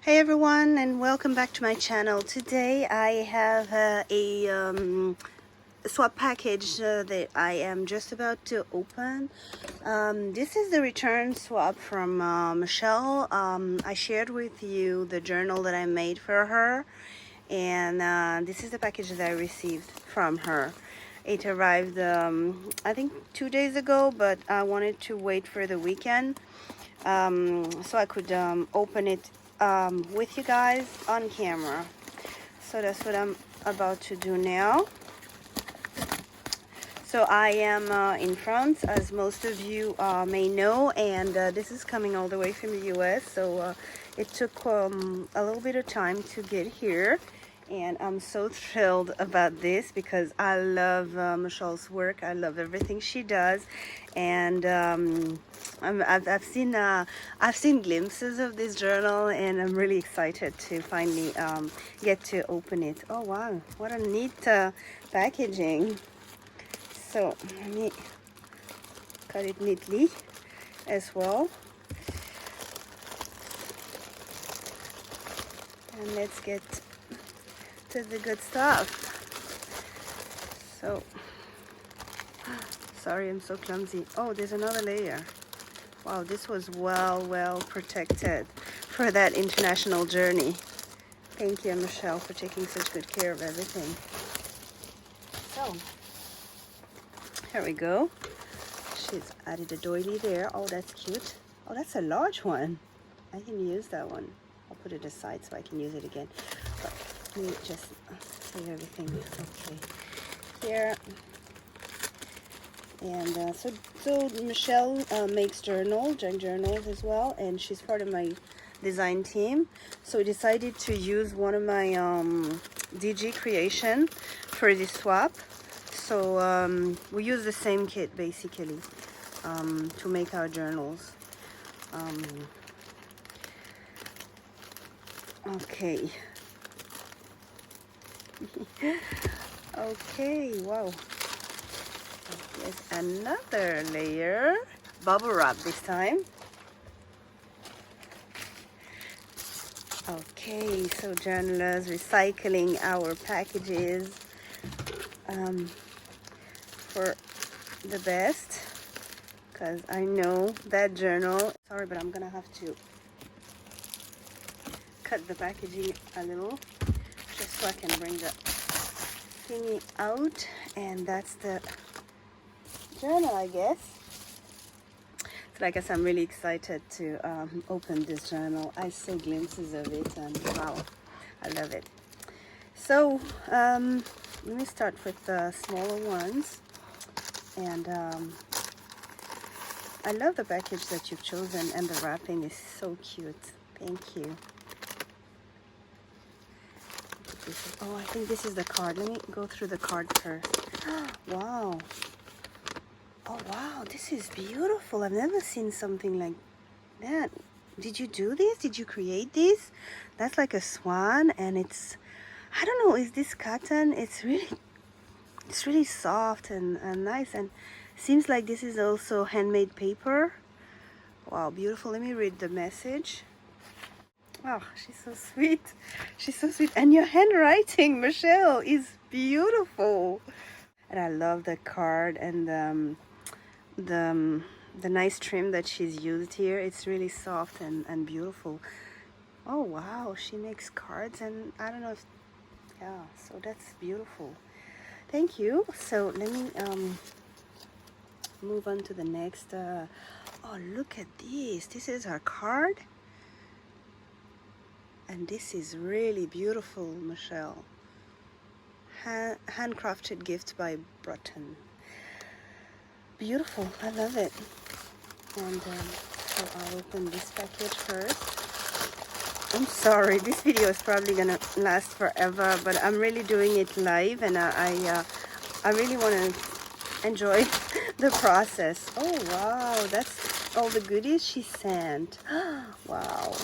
Hey everyone, and welcome back to my channel. Today I have a swap package that I am just about to open. This is the return swap from Michelle. I shared with you the journal that I made for her, and this is the package that I received from her. It arrived I think 2 days ago, but I wanted to wait for the weekend so I could open it with you guys on camera. So that's what I'm about to do now. So I am in France, as most of you may know, and this is coming all the way from the US, so it took a little bit of time to get here, and I'm so thrilled about this because I love Michelle's work. I love everything she does, and I've seen glimpses of this journal, and I'm really excited to finally get to open it. Oh wow, what a neat packaging. So let me cut it neatly as well. And let's get to the good stuff. So, sorry, I'm so clumsy. Oh, there's another layer. Wow, this was well protected for that international journey. Thank you, Michelle, for taking such good care of everything. So, here we go. She's added a doily there. Oh, that's cute. Oh, that's a large one. I can use that one. I'll put it aside so I can use it again. But let me just save everything. Okay. Here. And so Michelle makes junk journals as well, and she's part of my design team. So I decided to use one of my DG creation for this swap. So we use the same kit basically to make our journals. Okay. Okay, wow. There's another layer. Bubble wrap this time. Okay, so journalers recycling our packages for the best, because I know that journal, sorry, but I'm gonna have to cut the packaging a little just so I can bring the thingy out, and that's the journal, I guess. So like I said, I'm really excited to open this journal. I saw glimpses of it and wow, I love it. So let me start with the smaller ones, and I love the package that you've chosen, and the wrapping is so cute. Thank you. Oh, I think this is the card. Let me go through the card first. Wow. Oh wow, this is beautiful. I've never seen something like that. Did you do this? Did you create this? That's like a swan, and it's, I don't know, is this cotton? It's really soft and nice, and seems like this is also handmade paper. Wow, beautiful. Let me read the message. Oh, she's so sweet. She's so sweet. And your handwriting, Michelle, is beautiful. And I love the card and the nice trim that she's used here. It's really soft and beautiful. Oh wow, she makes cards, and I don't know if, yeah, so that's beautiful. Thank you. So let me move on to the next. Oh, look at this. This is her card. And this is really beautiful, Michelle. Handcrafted gift by Bruton. Beautiful. I love it. And so I'll open this package first. I'm sorry, this video is probably gonna last forever, but I'm really doing it live, and I really want to enjoy the process. Oh wow, that's all the goodies she sent. Wow.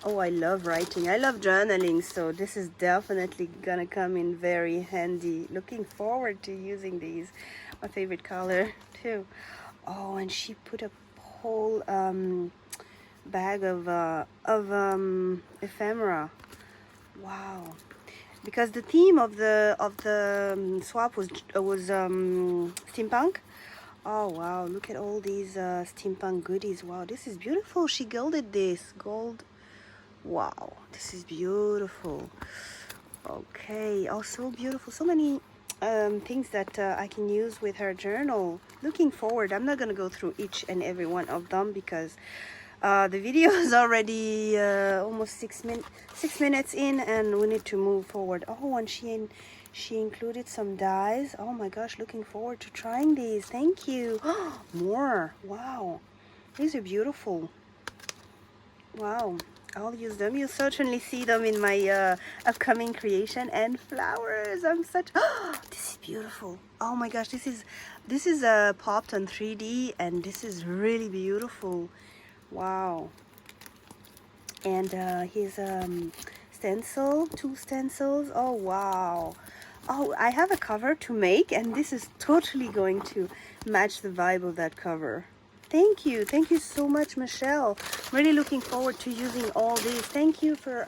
Oh, I love writing. I love journaling, so this is definitely gonna come in very handy. Looking forward to using these. My favorite color too. Oh, and she put a whole bag of ephemera. Wow. Because the theme of the swap was steampunk. Oh wow, look at all these steampunk goodies. Wow, this is beautiful. She gilded this gold. Wow, this is beautiful. Okay, oh so beautiful. So many things that I can use with her journal. Looking forward. I'm not gonna go through each and every one of them because the video is already almost 6 minutes in, and we need to move forward. Oh, and she included some dyes. Oh my gosh, looking forward to trying these. Thank you. More. Wow, these are beautiful. Wow, I'll use them. You'll certainly see them in my upcoming creation. And flowers. I'm such. This is beautiful. Oh my gosh, this is popped on 3D, and this is really beautiful. Wow. And his stencil, 2 stencils. Oh wow. Oh, I have a cover to make, and this is totally going to match the vibe of that cover. Thank you so much, Michelle. Really looking forward to using all these. Thank you for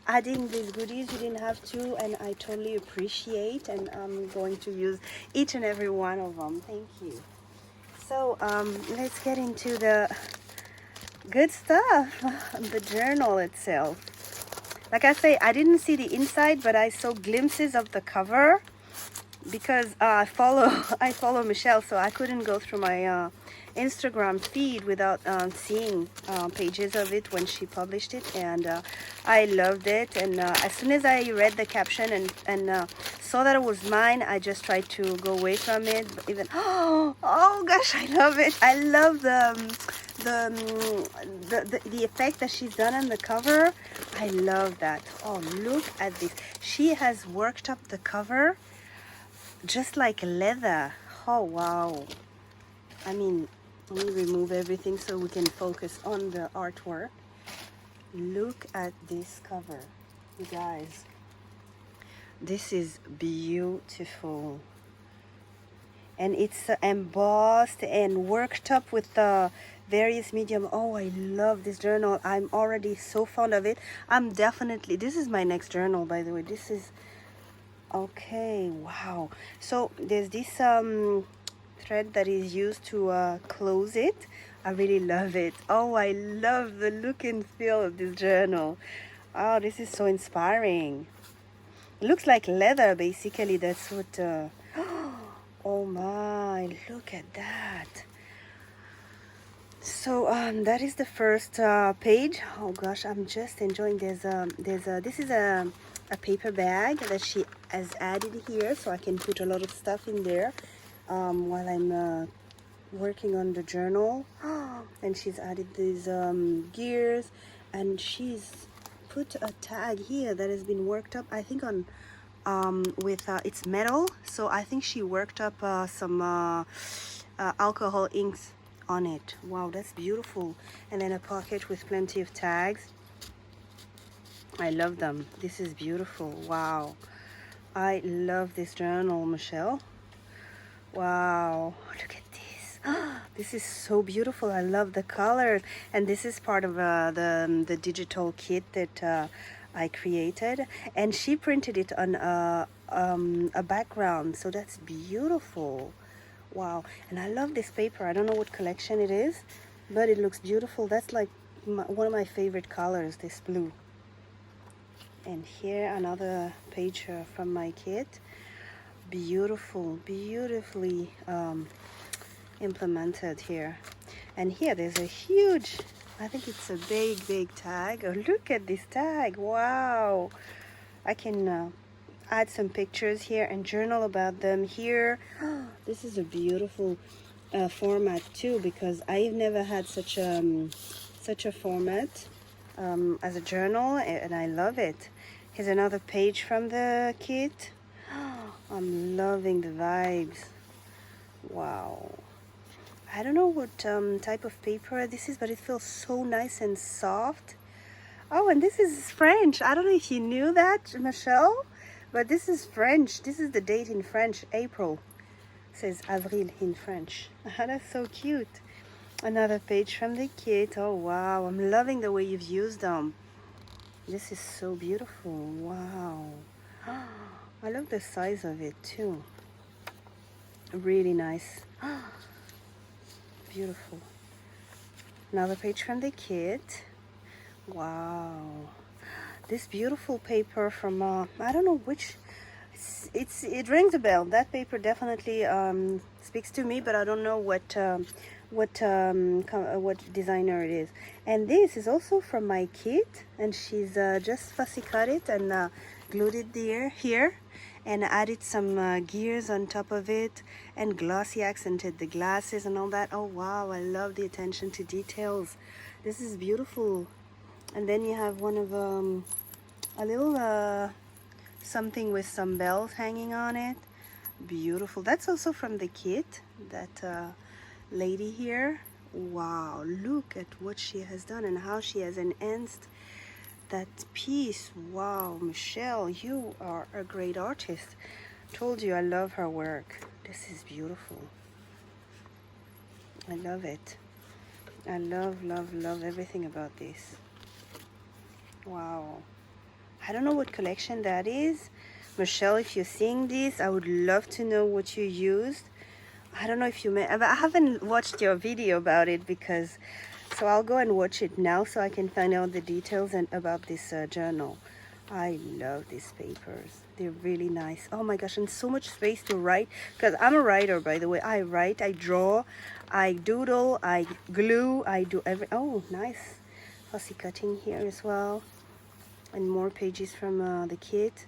adding these goodies. You didn't have to, and I totally appreciate, and I'm going to use each and every one of them. Thank you. So let's get into the good stuff. The journal itself. Like I say, I didn't see the inside, but I saw glimpses of the cover because I follow Michelle, so I couldn't go through my Instagram feed without seeing pages of it when she published it, and I loved it. And as soon as I read the caption and saw that it was mine, I just tried to go away from it. But even oh gosh, I love it. I love the effect that she's done on the cover. I love that. Oh, look at this. She has worked up the cover just like leather. Oh wow. I mean, let me remove everything so we can focus on the artwork. Look at this cover, you guys. This is beautiful. And it's embossed and worked up with the various medium. Oh, I love this journal. I'm already so fond of it. This is my next journal, by the way. This is okay. Wow. So there's this thread that is used to close it. I really love it. Oh, I love the look and feel of this journal. Oh, this is so inspiring. It looks like leather, basically. That's what oh my, look at that. So that is the first page. Oh gosh, I'm just enjoying. This is a paper bag that she has added here, so I can put a lot of stuff in there while I'm working on the journal. And she's added these gears, and she's put a tag here that has been worked up, I think, on with it's metal, so I think she worked up some alcohol inks on it. Wow, that's beautiful. And then a pocket with plenty of tags. I love them. This is beautiful. Wow, I love this journal, Michelle. Wow, look at this. This is so beautiful. I love the colors, and this is part of the digital kit that I created, and she printed it on a background, so that's beautiful. Wow. And I love this paper. I don't know what collection it is, but it looks beautiful. That's like one of my favorite colors, this blue. And here another page from my kit. Beautiful, beautifully implemented here. And here there's a huge, I think it's a big tag. Oh, look at this tag. Wow. I can add some pictures here and journal about them here. This is a beautiful format too, because I've never had such a format as a journal, and I love it. Here's another page from the kit. I'm loving the vibes. Wow. I don't know what type of paper this is, but it feels so nice and soft. Oh, and this is French. I don't know if you knew that, Michelle, but this is French. This is the date in French, April. It says Avril in French. That's so cute. Another page from the kit. Oh wow, I'm loving the way you've used them. This is so beautiful. Wow. I love the size of it too. Really nice. Beautiful. Another page from the kit. Wow. This beautiful paper from I don't know which. It rings a bell. That paper definitely speaks to me, but I don't know what designer it is. And this is also from my kit, and she's just fussy cut it and glued it here, and added some gears on top of it, and glossy accented the glasses and all that. Oh wow, I love the attention to details. This is beautiful. And then you have one of a little something with some bells hanging on it. Beautiful. That's also from the kit, that lady here. Wow, look at what she has done and how she has enhanced that piece. Wow, Michelle, you are a great artist. Told you I love her work. This is beautiful. I love it. I love, love, love everything about this. Wow. I don't know what collection that is. Michelle, if you're seeing this, I would love to know what you used. I don't know if you may, I haven't watched your video about it because, so I'll go and watch it now so I can find out the details and about this journal. I love these papers. They're really nice. Oh my gosh, and so much space to write, because I'm a writer, by the way. I write, I draw, I doodle, I glue, I do oh, nice. Fussy cutting here as well. And more pages from the kit.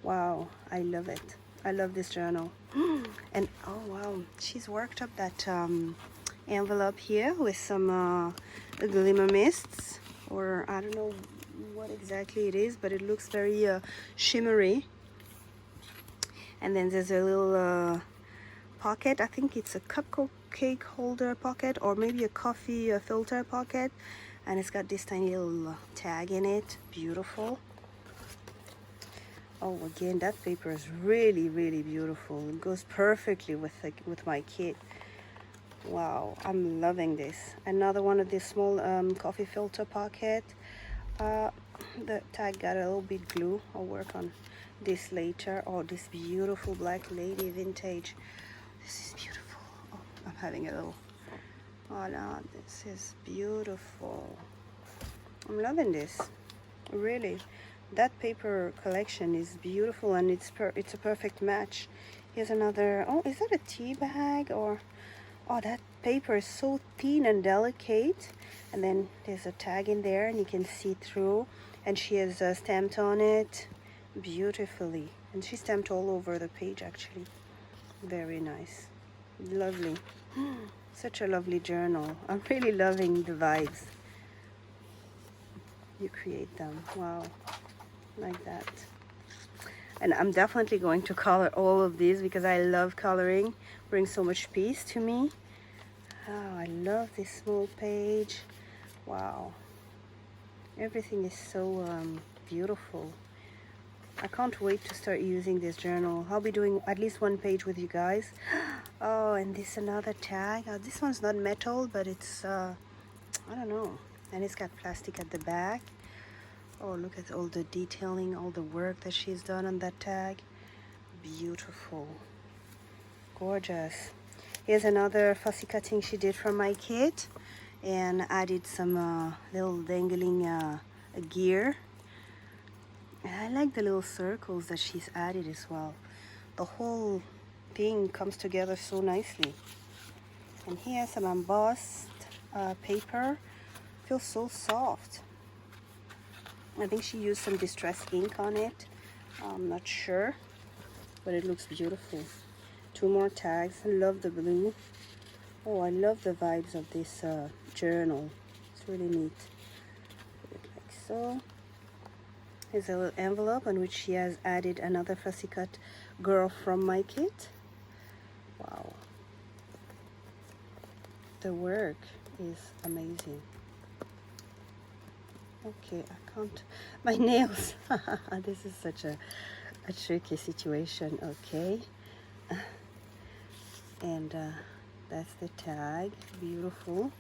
Wow, I love it. I love this journal. And oh wow, she's worked up that envelope here with some glimmer mists, or I don't know what exactly it is, but it looks very shimmery. And then there's a little pocket. I think it's a cupcake holder pocket, or maybe a coffee filter pocket. And it's got this tiny little tag in it. Beautiful. Oh, again, that paper is really, really beautiful. It goes perfectly with my kit. Wow, I'm loving this. Another one of these small coffee filter pocket. The tag got a little bit glue. I'll work on this later. Oh, this beautiful black lady vintage. This is beautiful. Oh, I'm having a little. Oh no, this is beautiful. I'm loving this, really. That paper collection is beautiful, and it's a perfect match. Here's another. Oh, is that a tea bag or? Oh, that paper is so thin and delicate. And then there's a tag in there, and you can see through. And she has stamped on it beautifully, and she stamped all over the page actually. Very nice, lovely. Such a lovely journal. I'm really loving the vibes. You create them. Wow. Like that. And I'm definitely going to color all of these because I love coloring. Brings so much peace to me. Oh, I love this small page. Wow. Everything is so beautiful. I can't wait to start using this journal. I'll be doing at least one page with you guys. Oh, and this another tag. This one's not metal, but it's I don't know. And it's got plastic at the back. Oh, look at all the detailing, all the work that she's done on that tag. Beautiful. Gorgeous. Here's another fussy cutting she did from my kit, and added some little dangling gear. And I like the little circles that she's added as well. The whole thing comes together so nicely. And here's some embossed paper. Feels so soft. I think she used some distress ink on it. I'm not sure, but it looks beautiful. Two more tags. I love the blue. Oh, I love the vibes of this journal. It's really neat. Put it like so. Here's a little envelope on which she has added another fussy cut girl from my kit. Wow. The work is amazing. Okay, I can't. My nails. This is such a tricky situation. Okay. And That's the tag. Beautiful.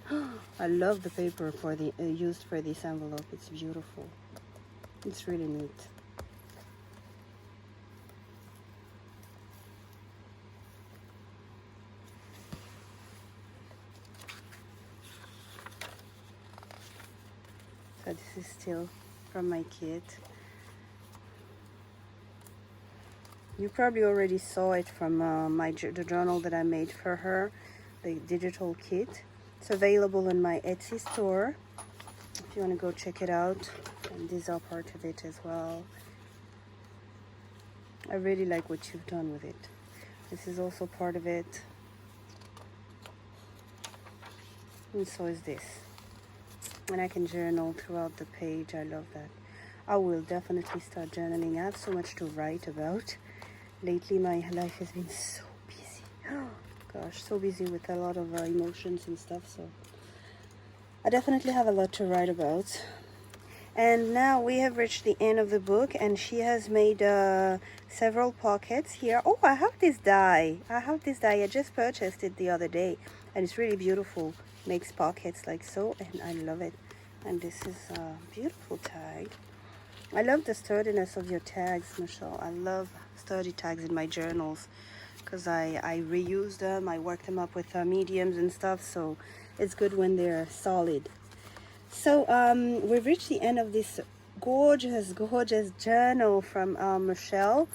I love the paper for the used for this envelope. It's beautiful. It's really neat. So this is still from my kit. You probably already saw it from the journal that I made for her, the digital kit. It's available in my Etsy store if you want to go check it out. And these are part of it as well. I really like what you've done with it. This is also part of it. And so is this. And I can journal throughout the page. I love that. I will definitely start journaling. I have so much to write about. Lately my life has been so busy. Gosh, so busy with a lot of emotions and stuff. So I definitely have a lot to write about. And now we have reached the end of the book, and she has made several pockets here. Oh, I have this die. I just purchased it the other day, and it's really beautiful. Makes pockets like so, and I love it. And this is a beautiful tag. I love the sturdiness of your tags, Michelle. I love sturdy tags in my journals because I reuse them. I work them up with mediums and stuff, so it's good when they're solid. So we've reached the end of this gorgeous journal from Michelle.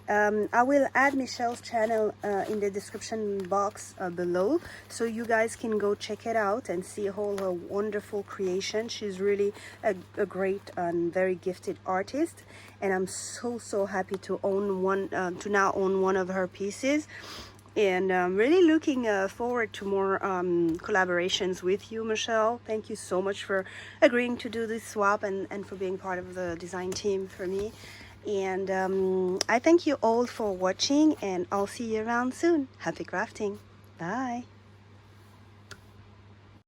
I will add Michelle's channel in the description box below, so you guys can go check it out and see all her wonderful creation. She's really a great and very gifted artist, and I'm so happy to own one, to now own one of her pieces. And I'm really looking forward to more collaborations with you, Michelle. Thank you so much for agreeing to do this swap and for being part of the design team for me. And I thank you all for watching, and I'll see you around soon. Happy crafting. Bye.